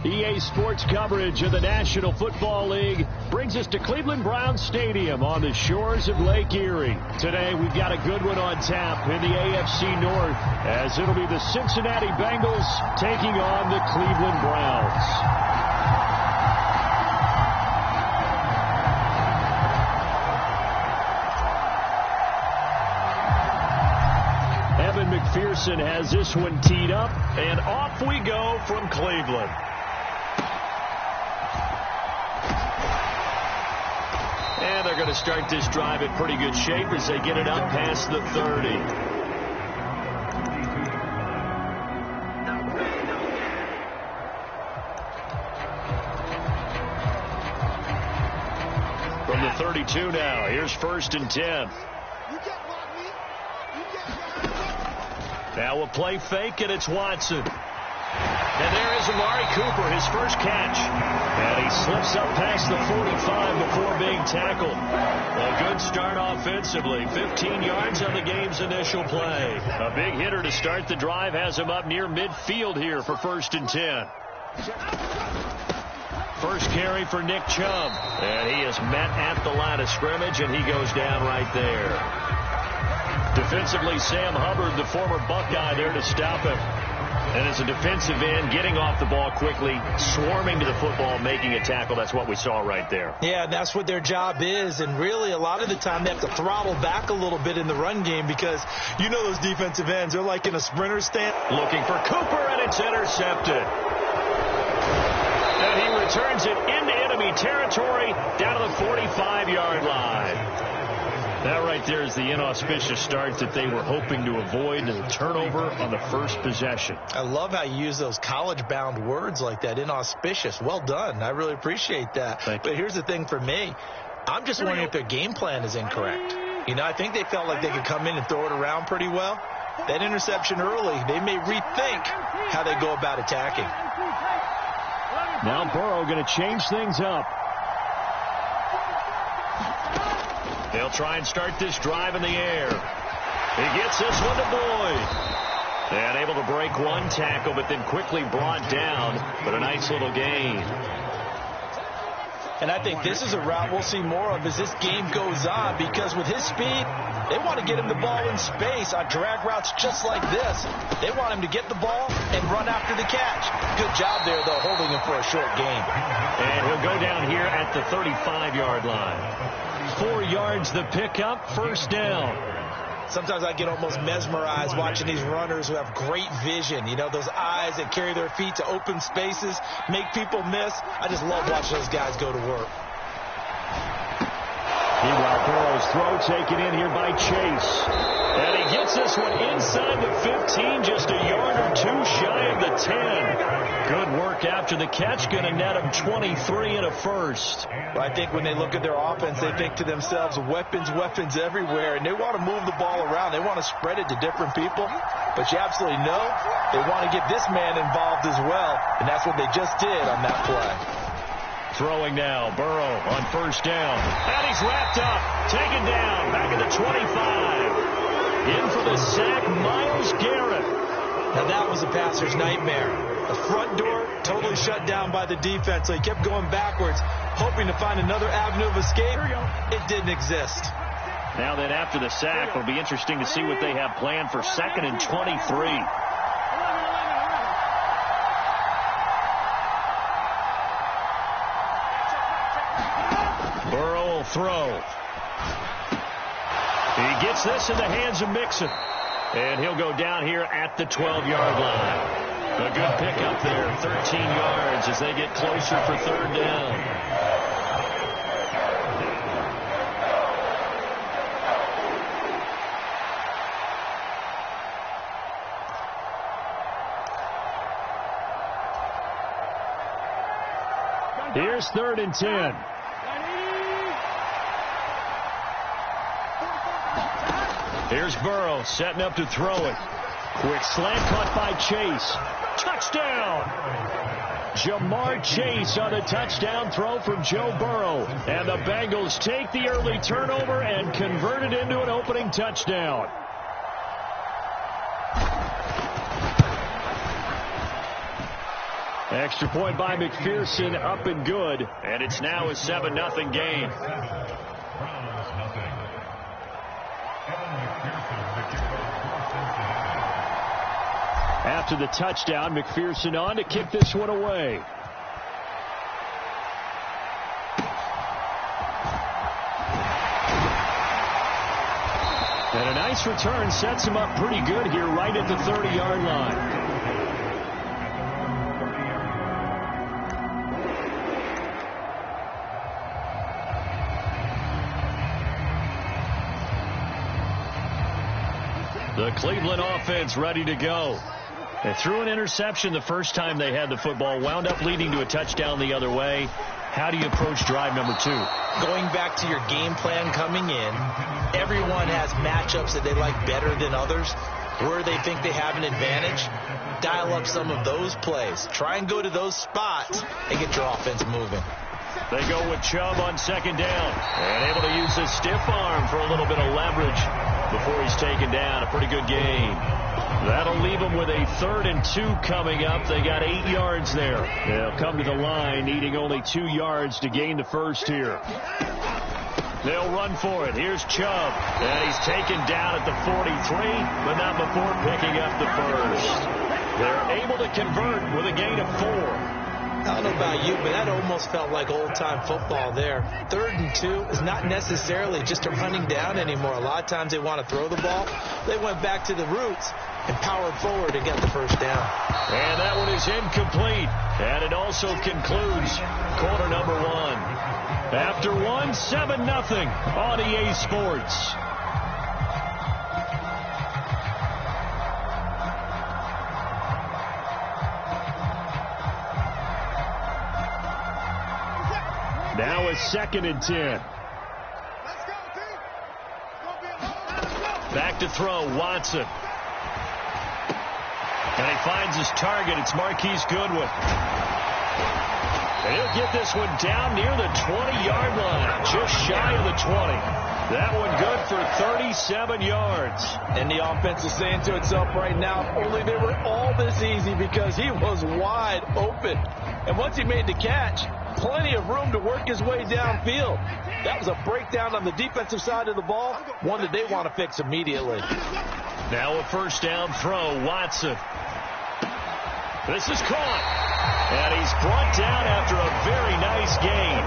EA Sports coverage of the National Football League brings us to Cleveland Browns Stadium on the shores of Lake Erie. Today, we've got a good one on tap in the AFC North, as it'll be the Cincinnati Bengals taking on the Cleveland Browns. Evan McPherson has this one teed up, and off we go from Cleveland. And they're going to start this drive in pretty good shape as they get it up past the 30. From the 32 now, here's 1st and 10. Now a play fake, and it's Watson. And there is Amari Cooper, his first catch. And he slips up past the 45 before being tackled. A good start offensively. 15 yards on the game's initial play. A big hitter to start the drive has him up near midfield here for 1st and 10. First carry for Nick Chubb. And he is met at the line of scrimmage, and he goes down right there. Defensively, Sam Hubbard, the former Buckeye, there to stop him. And as a defensive end, getting off the ball quickly, swarming to the football, making a tackle. That's what we saw right there. Yeah, that's what their job is. And really, a lot of the time, they have to throttle back a little bit in the run game because, you know, those defensive ends, they're like in a sprinter stand. Looking for Cooper, and it's intercepted. And he returns it into enemy territory down to the 45-yard line. That right there is the inauspicious start that they were hoping to avoid, the turnover on the first possession. I love how you use those college-bound words like that, inauspicious. Well done. I really appreciate that. But here's the thing for me. I'm just wondering if their game plan is incorrect. You know, I think they felt like they could come in and throw it around pretty well. That interception early, they may rethink how they go about attacking. Now Burrow going to change things up. They'll try and start this drive in the air. He gets this one to Boyd. And able to break one tackle, but then quickly brought down. But a nice little gain. And I think this is a route we'll see more of as this game goes on, because with his speed, they want to get him the ball in space on drag routes just like this. They want him to get the ball and run after the catch. Good job there, though, holding him for a short gain. And he'll go down here at the 35-yard line. 4 yards the pickup, 1st down. Sometimes I get almost mesmerized watching these runners who have great vision. You know, those eyes that carry their feet to open spaces, make people miss. I just love watching those guys go to work. Meanwhile, Burrow's throw taken in here by Chase. And he gets this one inside the 15, just a yard or two shy of the 10. Good work after the catch, going to net him 23 and a first. Well, I think when they look at their offense, they think to themselves, weapons, weapons everywhere, and they want to move the ball around. They want to spread it to different people, but you absolutely know they want to get this man involved as well, and that's what they just did on that play. Throwing now, Burrow on 1st down. And he's wrapped up, taken down, back at the 25. In for the sack, Myles Garrett. Now that was a passer's nightmare. The front door totally shut down by the defense, so he kept going backwards, hoping to find another avenue of escape. It didn't exist. Now that after the sack, it'll be interesting to see what they have planned for 2nd and 23. Burrow will throw. He gets this in the hands of Mixon. And he'll go down here at the 12-yard line. A good pickup there, 13 yards as they get closer for 3rd down. Here's 3rd and 10. Here's Burrow setting up to throw it. Quick slant caught by Chase. Touchdown! Jamar Chase on a touchdown throw from Joe Burrow. And the Bengals take the early turnover and convert it into an opening touchdown. Extra point by McPherson, up and good. And it's now a 7-0 game. After the touchdown, McPherson on to kick this one away. And a nice return sets him up pretty good here right at the 30-yard line. The Cleveland offense ready to go. They threw an interception the first time they had the football, wound up leading to a touchdown the other way. How do you approach drive number 2? Going back to your game plan coming in, everyone has matchups that they like better than others, where they think they have an advantage. Dial up some of those plays. Try and go to those spots and get your offense moving. They go with Chubb on second down. And able to use his stiff arm for a little bit of leverage before he's taken down. A pretty good game. That'll leave them with a 3rd and 2 coming up. They got 8 yards there. They'll come to the line needing only 2 yards to gain the first here. They'll run for it. Here's Chubb. And he's taken down at the 43, but not before picking up the first. They're able to convert with a gain of 4. I don't know about you, but that almost felt like old-time football there. 3rd and 2 is not necessarily just a running down anymore. A lot of times they want to throw the ball. They went back to the roots and powered forward to get the first down. And that one is incomplete. And it also concludes quarter number 1. After 7-0 on EA Sports. Now a 2nd and 10. Back to throw, Watson. And he finds his target. It's Marquise Goodwin. And he'll get this one down near the 20-yard line, just shy of the 20. That one good for 37 yards. And the offense is saying to itself right now, if only they were all this easy, because he was wide open. And once he made the catch, plenty of room to work his way downfield. That was a breakdown on the defensive side of the ball, one that they want to fix immediately. Now a first down throw, Watson. This is caught. And he's brought down after a very nice gain.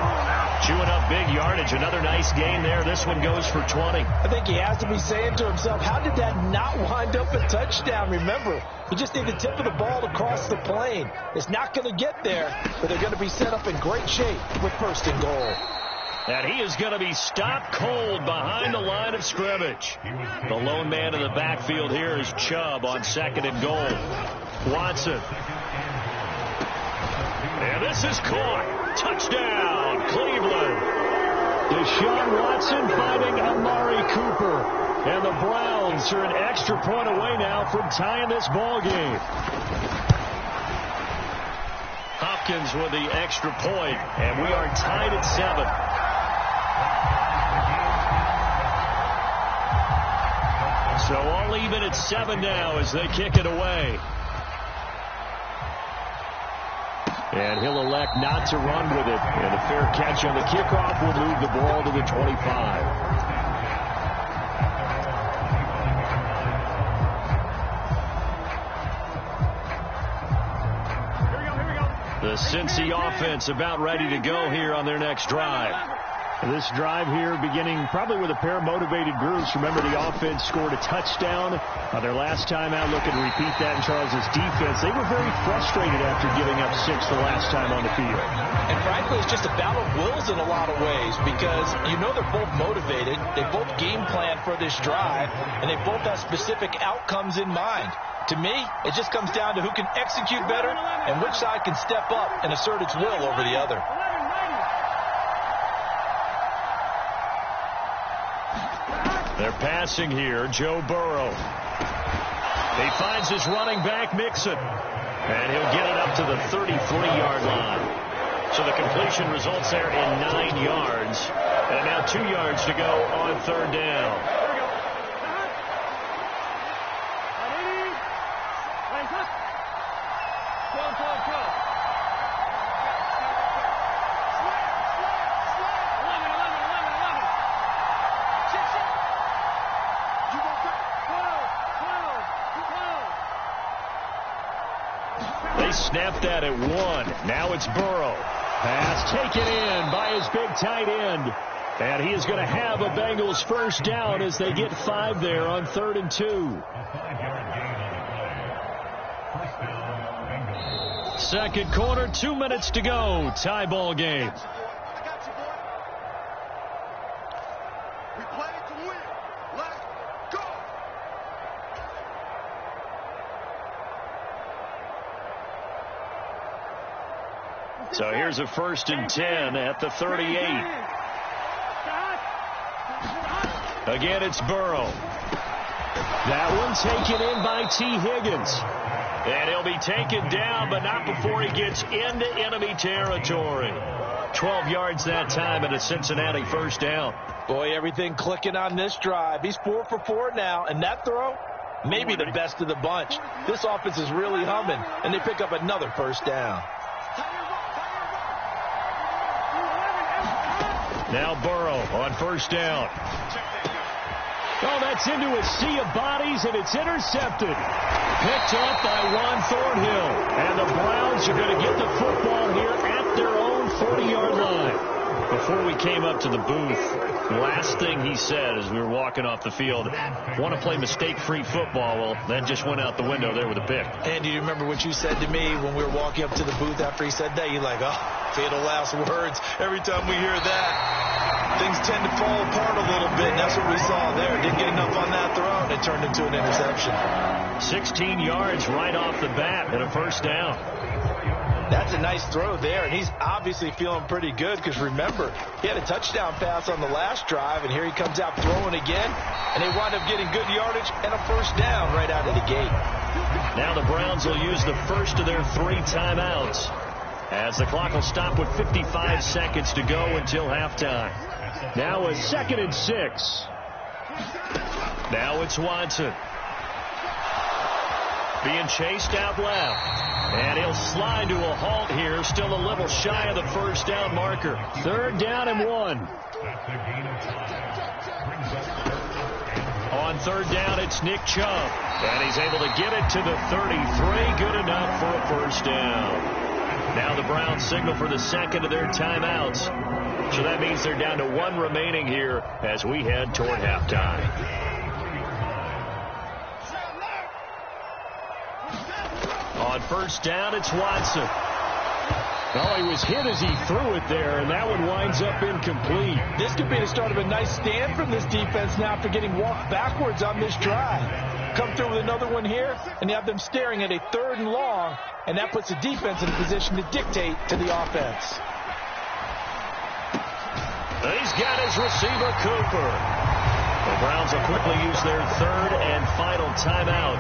Chewing up big yardage. Another nice gain there. This one goes for 20. I think he has to be saying to himself, how did that not wind up a touchdown? Remember, you just need the tip of the ball to cross the plane. It's not going to get there, but they're going to be set up in great shape with 1st and goal. And he is going to be stopped cold behind the line of scrimmage. The lone man in the backfield here is Chubb on 2nd and goal. Watson. And this is caught. Touchdown, Cleveland. Deshaun Watson fighting Amari Cooper. And the Browns are an extra point away now from tying this ball game. Hopkins with the extra point, and we are tied at 7. So all even at 7 now as they kick it away. And he'll elect not to run with it. And a fair catch on the kickoff will move the ball to the 25. The Cincy offense about ready to go here on their next drive. This drive here beginning probably with a pair of motivated groups. Remember, the offense scored a touchdown their last time out. Looking to repeat that in Charles's defense. They were very frustrated after giving up 6 the last time on the field. And frankly, it's just a battle of wills in a lot of ways, because you know they're both motivated. They both game plan for this drive, and they both have specific outcomes in mind. To me, it just comes down to who can execute better and which side can step up and assert its will over the other. They're passing here, Joe Burrow. He finds his running back, Mixon. And he'll get it up to the 33-yard line. So the completion results there in 9 yards. And now 2 yards to go on 3rd down. They snapped that at 1. Now it's Burrow. Pass taken in by his big tight end. And he is going to have a Bengals first down as they get 5 there on 3rd and 2. Second quarter, 2 minutes to go. Tie ball game. So here's a 1st and 10 at the 38. Again, it's Burrow. That one taken in by T. Higgins. And he'll be taken down, but not before he gets into enemy territory. 12 yards that time and a Cincinnati first down. Boy, everything clicking on this drive. He's 4 for 4 now, and that throw, maybe the best of the bunch. This offense is really humming, and they pick up another first down. Now Burrow on first down. Oh, that's into a sea of bodies, and it's intercepted. Picked up by Juan Thornhill. And the Browns are going to get the football here at their own 40-yard line. Before we came up to the booth, the last thing he said as we were walking off the field, want to play mistake-free football. Well, that just went out the window there with a pick. And do you remember what you said to me when we were walking up to the booth after he said that? You're like, oh, fatal last words. Every time we hear that, things tend to fall apart a little bit, and that's what we saw there. Didn't get enough on that throw, and it turned into an interception. 16 yards right off the bat and a first down. That's a nice throw there, and he's obviously feeling pretty good because, remember, he had a touchdown pass on the last drive, and here he comes out throwing again, and they wind up getting good yardage and a first down right out of the gate. Now the Browns will use the first of their 3 timeouts as the clock will stop with 55 seconds to go until halftime. Now a 2nd and 6. Now it's Watson. Being chased out left. And he'll slide to a halt here. Still a little shy of the first down marker. 3rd down and 1. On 3rd down, it's Nick Chubb. And he's able to get it to the 33. Good enough for a first down. Now the Browns signal for the 2nd of their timeouts. So that means they're down to 1 remaining here as we head toward halftime. On first down, it's Watson. Well, he was hit as he threw it there, and that one winds up incomplete. This could be the start of a nice stand from this defense now after getting walked backwards on this drive. Come through with another one here, and you have them staring at a 3rd and long, and that puts the defense in a position to dictate to the offense. He's got his receiver, Cooper. The Browns will quickly use their 3rd and final timeout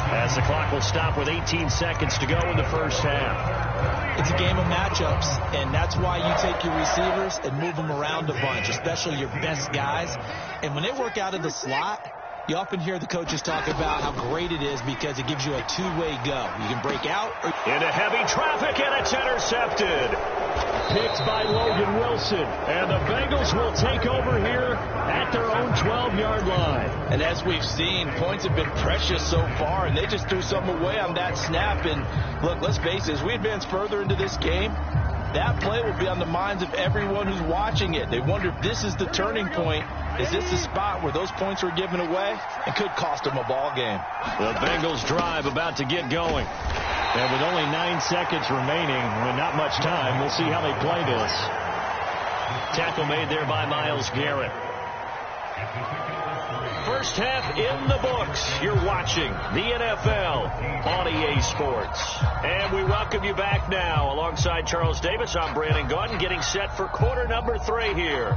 as the clock will stop with 18 seconds to go in the first half. It's a game of matchups, and that's why you take your receivers and move them around a bunch, especially your best guys. And when they work out of the slot, you often hear the coaches talk about how great it is because it gives you a two-way go. You can break out. Into heavy traffic, and it's intercepted. Picked by Logan Wilson. And the Bengals will take over here at their own 12-yard line. And as we've seen, points have been precious so far, and they just threw something away on that snap. And look, let's face it, as we advance further into this game, that play will be on the minds of everyone who's watching it. They wonder if this is the turning point. Is this the spot where those points were given away and could cost them a ball game? The Bengals drive about to get going. And with only 9 seconds remaining, with not much time, we'll see how they play this. Tackle made there by Myles Garrett. First half in the books. You're watching the NFL on EA Sports. And we welcome you back now. Alongside Charles Davis, I'm Brandon Gaudin, getting set for quarter number 3 here.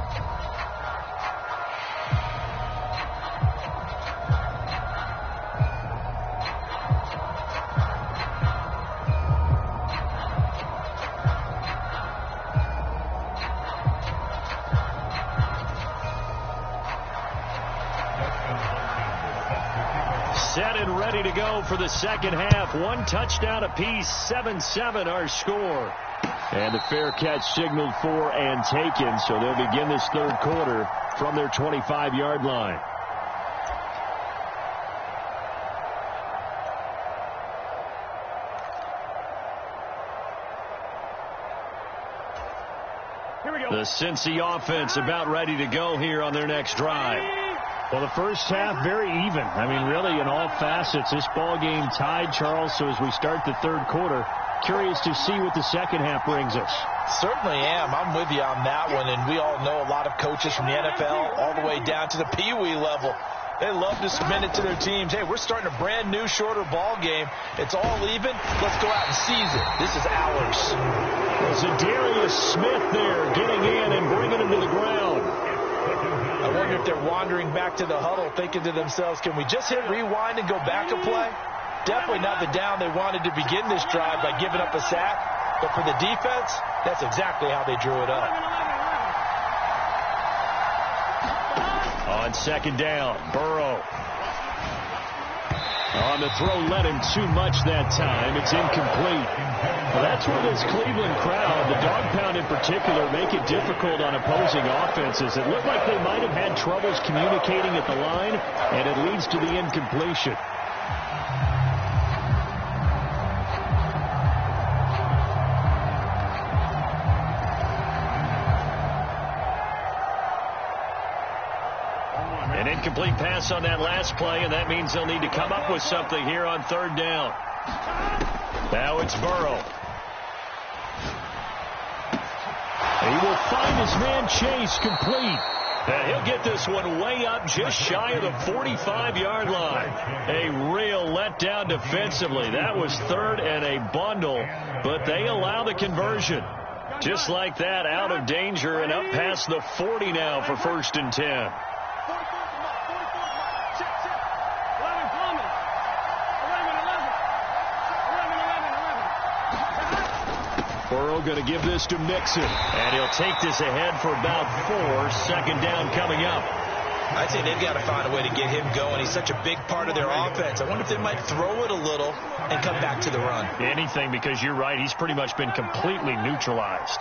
Set and ready to go for the second half. 1 touchdown apiece, 7-7 our score. And the fair catch signaled for and taken, so they'll begin this third quarter from their 25-yard line. The Cincy offense about ready to go here on their next drive. Well, the first half, very even. I mean, really, in all facets, this ball game tied, Charles. So as we start the third quarter, curious to see what the second half brings us. Certainly am. I'm with you on that one. And we all know a lot of coaches from the NFL all the way down to the Pee Wee level. They love to submit it to their teams. Hey, we're starting a brand new, shorter ball game. It's all even. Let's go out and seize it. This is ours. Zadarius Smith there getting in and bringing him to the ground. I wonder if they're wandering back to the huddle thinking to themselves, can we just hit rewind and go back a play? Definitely not the down they wanted to begin this drive by giving up a sack. But for the defense, that's exactly how they drew it up. On second down, Burrow. On the throw, led him too much that time. It's incomplete. Well, that's where this Cleveland crowd, the dog pound in particular, make it difficult on opposing offenses. It looked like they might have had troubles communicating at the line, and it leads to the incompletion. An incomplete pass on that last play, and that means they'll need to come up with something here on third down. Now it's Burrow. He will find his man Chase complete. And he'll get this one way up just shy of the 45-yard line. A real letdown defensively. That was third and a bundle, but they allow the conversion. Just like that, out of danger and up past the 40 now for 1st and 10. Burrow going to give this to Mixon. And he'll take this ahead for about 4. Second down coming up. I'd say they've got to find a way to get him going. He's such a big part of their offense. I wonder if they might throw it a little and come back to the run. Anything, because you're right. He's pretty much been completely neutralized.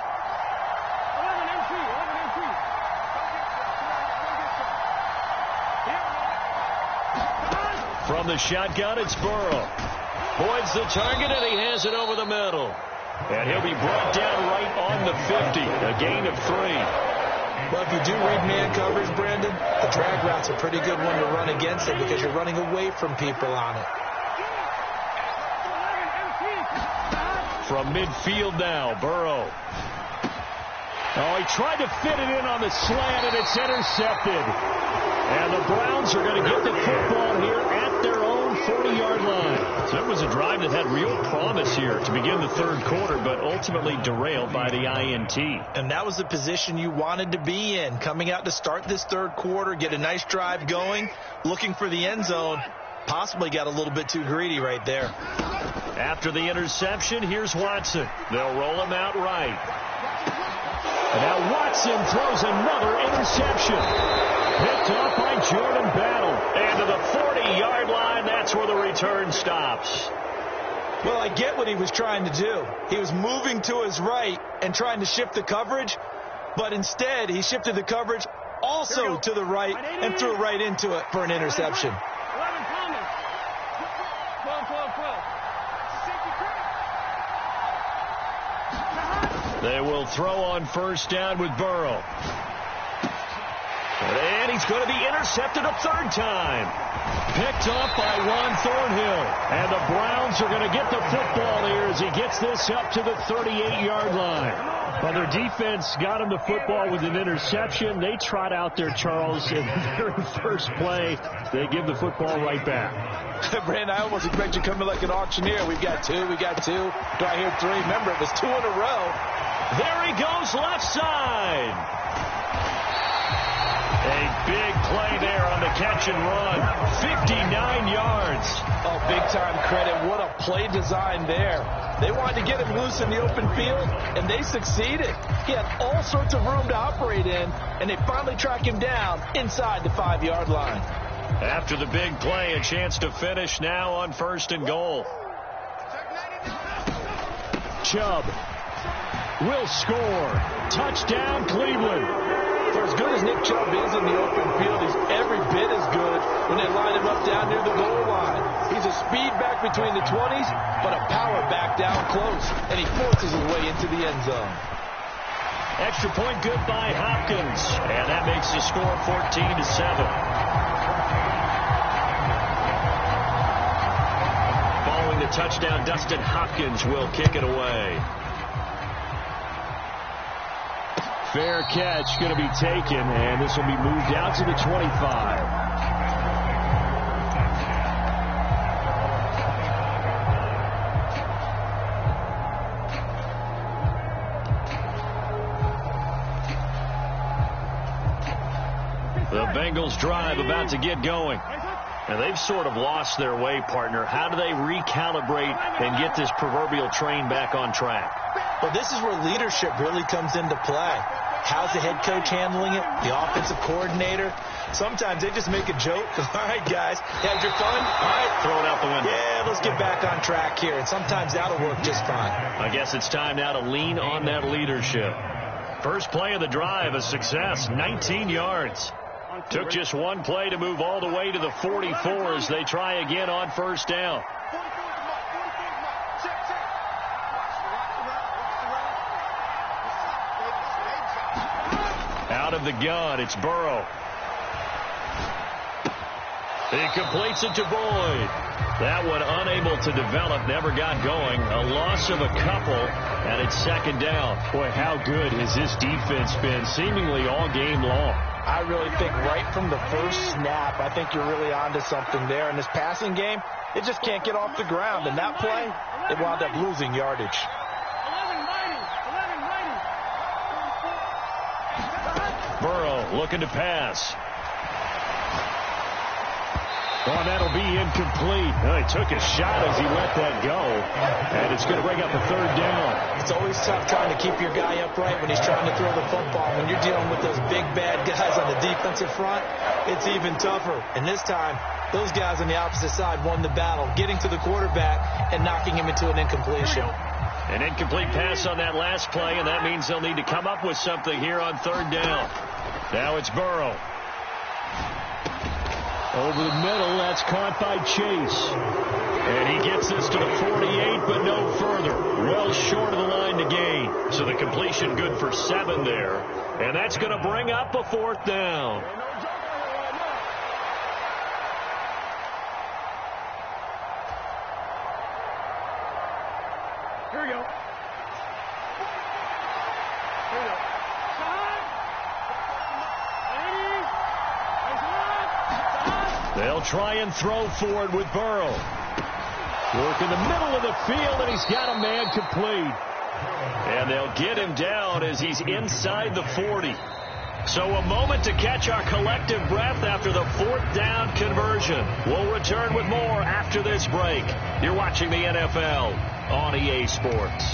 From the shotgun, it's Burrow. Points the target, and he has it over the middle. And he'll be brought down right on the 50. A gain of 3. Well, if you do read man coverage, Brandon, the drag route's a pretty good one to run against it because you're running away from people on it. From midfield now, Burrow. Oh, he tried to fit it in on the slant, and it's intercepted. And the Browns are going to get the football here at their own 40-yard line. So it was a drive that had real promise here to begin the third quarter, but ultimately derailed by the INT. And that was the position you wanted to be in, coming out to start this third quarter, get a nice drive going, looking for the end zone. Possibly got a little bit too greedy right there. After the interception, here's Watson. They'll roll him out right. And now Watson throws another interception. Picked off by Jordan Battle. And to the 40-yard line, that's where the return stops. Well, I get what he was trying to do. He was moving to his right and trying to shift the coverage, but instead he shifted the coverage also to the right and threw right into it for an interception. 11 coming. 12. They will throw on first down with Burrow. And he's going to be intercepted a third time. Picked off by Juan Thornhill. And the Browns are going to get the football here as he gets this up to the 38-yard line. Well, their defense got him the football with an interception. They trot out there, Charles, in the very first play. They give the football right back. Brandon, I almost expect you coming like an auctioneer. We've got two. Do I hear 3? Remember, it was 2 in a row. There he goes, left side. A big play there on the catch and run. 59 yards. Oh, big-time credit. What a play design there. They wanted to get him loose in the open field, and they succeeded. He had all sorts of room to operate in, and they finally track him down inside the 5-yard line. After the big play, a chance to finish now on 1st and goal. Chubb will score. Touchdown, Cleveland. For as good as Nick Chubb is in the open field, he's every bit as good when they line him up down near the goal line. He's a speed back between the 20s, but a power back down close, and he forces his way into the end zone. Extra point good by Hopkins. And that makes the score 14-7. Following the touchdown, Dustin Hopkins will kick it away. Fair catch going to be taken, and this will be moved out to the 25. The Bengals drive about to get going. And they've sort of lost their way, partner. How do they recalibrate and get this proverbial train back on track? Well, this is where leadership really comes into play. How's the head coach handling it? The offensive coordinator? Sometimes they just make a joke. All right, guys, had your fun? All right. Throw it out the window. Yeah, let's get back on track here. And sometimes that'll work just fine. I guess it's time now to lean on that leadership. First play of the drive, a success, 19 yards. Took just one play to move all the way to the 44 as they try again on first down. Out of the gun, it's Burrow. He completes it to Boyd. That one unable to develop, never got going. A loss of a couple, and it's second down. Boy, how good has this defense been seemingly all game long? I really think right from the first snap, I think you're really onto something there. In this passing game, it just can't get off the ground. And that play, it wound up losing yardage. Burrow looking to pass. Oh, that'll be incomplete. Oh, he took a shot as he let that go. And it's going to bring up a third down. It's always tough trying to keep your guy upright when he's trying to throw the football. When you're dealing with those big, bad guys on the defensive front, it's even tougher. And this time, those guys on the opposite side won the battle, getting to the quarterback and knocking him into an incompletion. An incomplete pass on that last play, and that means they'll need to come up with something here on third down. Now it's Burrow. Over the middle, that's caught by Chase. And he gets this to the 48, but no further. Well short of the line to gain. So the completion good for 7 there. And that's going to bring up a fourth down. Here we go. Here we go. They'll try and throw forward with Burrow. Work in the middle of the field, and he's got a man complete. And they'll get him down as he's inside the 40. So a moment to catch our collective breath after the fourth down conversion. We'll return with more after this break. You're watching the NFL on EA Sports.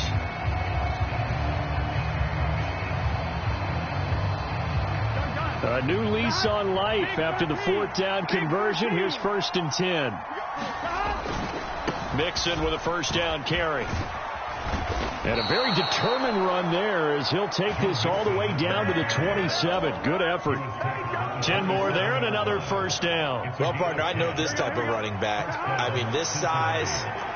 A new lease on life after the fourth down conversion. Here's 1st and 10. Mixon with a first down carry. And a very determined run there as he'll take this all the way down to the 27. Good effort. 10 more there and another first down. Well, partner, I know this type of running back. I mean, this size,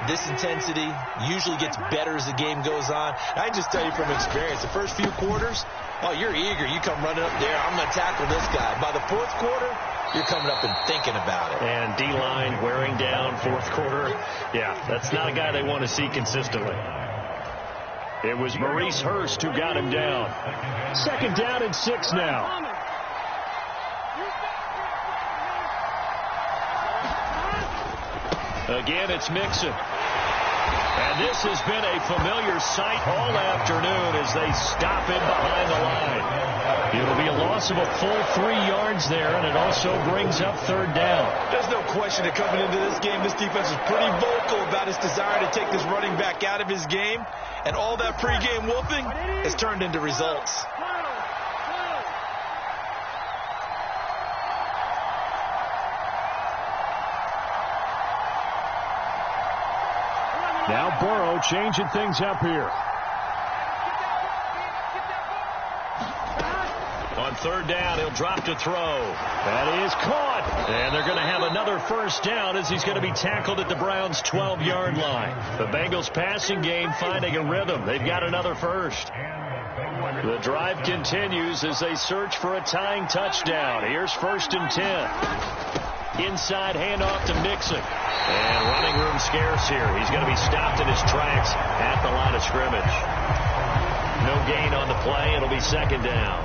this intensity usually gets better as the game goes on. I just tell you from experience, the first few quarters, oh, you're eager. You come running up there. I'm going to tackle this guy. By the fourth quarter, you're coming up and thinking about it. And D-line wearing down fourth quarter. Yeah, that's not a guy they want to see consistently. It was Maurice Hurst who got him down. 2nd down and 6 now. Again, it's Mixon. And this has been a familiar sight all afternoon as they stop him behind the line. It'll be a loss of a full 3 yards there, and it also brings up third down. There's no question that coming into this game, this defense is pretty vocal about its desire to take this running back out of his game. And all that pregame whooping has turned into results. Now Burrow changing things up here. On third down, he'll drop to throw. That is caught. And they're going to have another first down as he's going to be tackled at the Browns' 12-yard line. The Bengals passing game finding a rhythm. They've got another first. The drive continues as they search for a tying touchdown. Here's 1st and 10. Inside handoff to Mixon. And running room scarce here. He's going to be stopped in his tracks at the line of scrimmage. No gain on the play. It'll be 2nd down.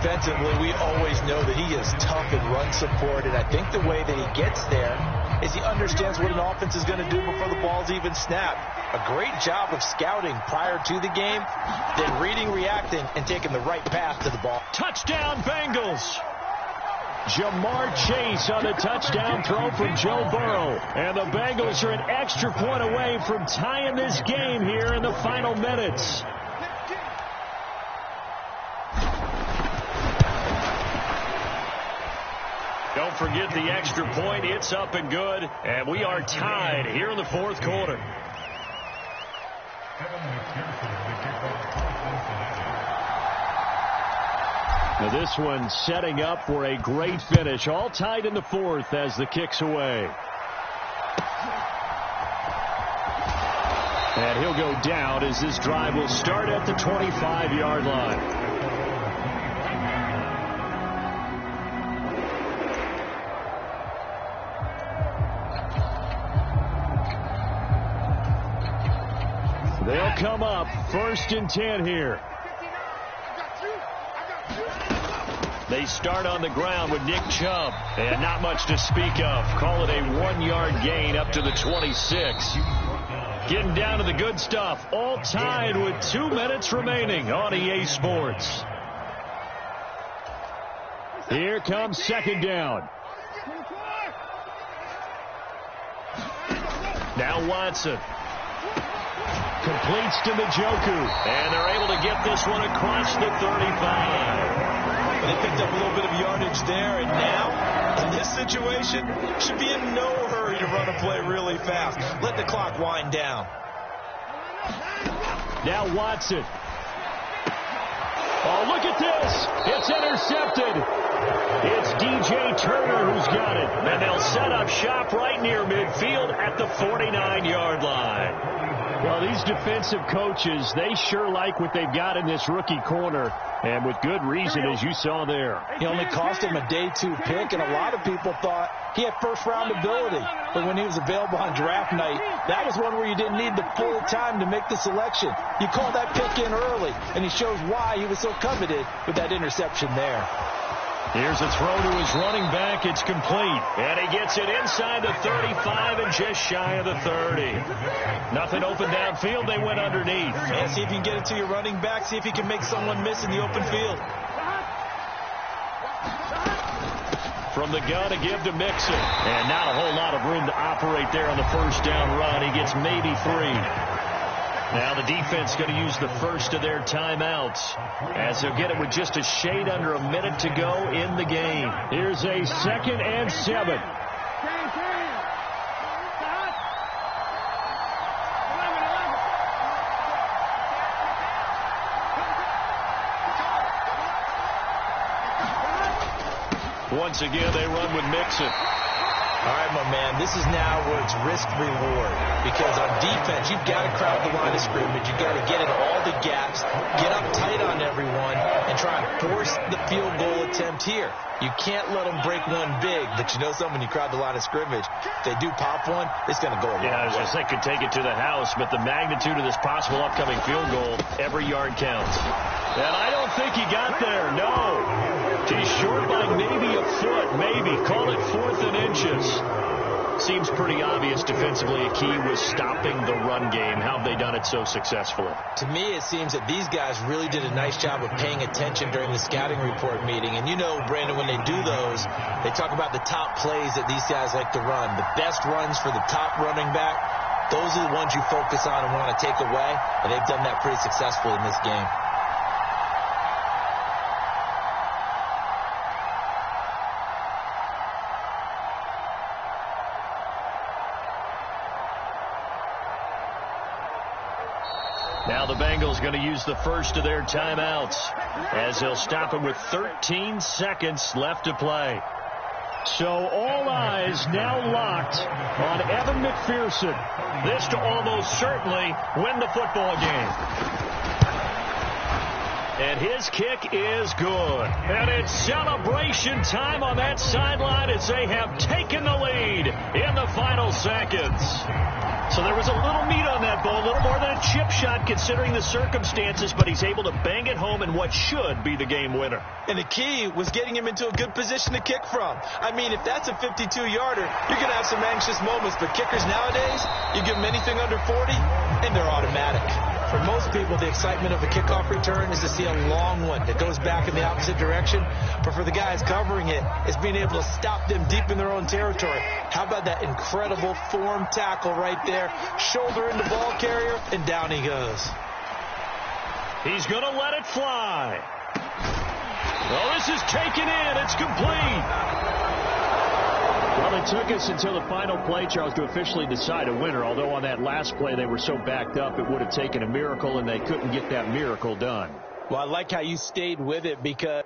Defensively, we always know that he is tough in run support, and I think the way that he gets there is he understands what an offense is going to do before the ball's even snapped. A great job of scouting prior to the game, then reading, reacting, and taking the right path to the ball. Touchdown, Bengals! Jamar Chase on the touchdown throw from Joe Burrow. And the Bengals are an extra point away from tying this game here in the final minutes. Don't forget the extra point. It's up and good. And we are tied here in the 4th quarter. Now this one setting up for a great finish. All tied in the 4th as the kick's away. And he'll go down as this drive will start at the 25-yard line. They'll come up 1st and 10 here. They start on the ground with Nick Chubb. And not much to speak of. Call it a 1-yard gain up to the 26. Getting down to the good stuff. All tied with 2 minutes remaining on EA Sports. Here comes 2nd down. Now Watson. Completes to Njoku. And they're able to get this one across the 35. They picked up a little bit of yardage there, and now, in this situation, should be in no hurry to run a play really fast. Let the clock wind down. Now Watson. Oh, look at this. It's intercepted. It's DJ Turner who's got it. And they'll set up shop right near midfield at the 49-yard line. Well, these defensive coaches, they sure like what they've got in this rookie corner, and with good reason, as you saw there. He only cost him a day 2 pick, and a lot of people thought he had first-round ability. But when he was available on draft night, that was one where you didn't need the full time to make the selection. You called that pick in early, and he shows why he was so coveted with that interception there. Here's a throw to his running back. It's complete. And he gets it inside the 35 and just shy of the 30. Nothing open downfield. They went underneath. Yeah, see if you can get it to your running back. See if you can make someone miss in the open field. From the gun to give to Mixon. And not a whole lot of room to operate there on the 1st down run. He gets maybe 3. Now the defense going to use the first of their timeouts as they'll get it with just a shade under a minute to go in the game. Here's a 2nd and 7. Once again, they run with Mixon. All right, my man, this is now where it's risk-reward. Because on defense, you've got to crowd the line of scrimmage. You've got to get in all the gaps, get up tight on everyone, and try and force the field goal attempt here. You can't let them break one big, but you know something, when you crowd the line of scrimmage, if they do pop one, it's going to go a long way. I was going to say could take it to the house, but the magnitude of this possible upcoming field goal, every yard counts. And I don't think he got there, no. He's short by maybe a foot, maybe. Call it 4th and inches. Seems pretty obvious defensively a key was stopping the run game. How have they done it so successfully? To me, it seems that these guys really did a nice job of paying attention during the scouting report meeting. And you know, Brandon, when they do those, they talk about the top plays that these guys like to run. The best runs for the top running back, those are the ones you focus on and want to take away. And they've done that pretty successfully in this game. Now the Bengals going to use the first of their timeouts as they'll stop it with 13 seconds left to play. So all eyes now locked on Evan McPherson. This to almost certainly win the football game. And his kick is good. And it's celebration time on that sideline as they have taken the lead in the final seconds. So there was a little meat on that ball, a little more than a chip shot considering the circumstances, but he's able to bang it home in what should be the game winner. And the key was getting him into a good position to kick from. I mean, if that's a 52-yarder, you're going to have some anxious moments, but kickers nowadays, you give them anything under 40, and they're automatic. For most people, the excitement of a kickoff return is to see a long one that goes back in the opposite direction. But for the guys covering it, it's being able to stop them deep in their own territory. How about that incredible form tackle right there? Shoulder into ball carrier, and down he goes. He's going to let it fly. Oh, this is taken in. It's complete. Well, it took us until the final play, Charles, to officially decide a winner, although on that last play they were so backed up it would have taken a miracle, and they couldn't get that miracle done. Well, I like how you stayed with it because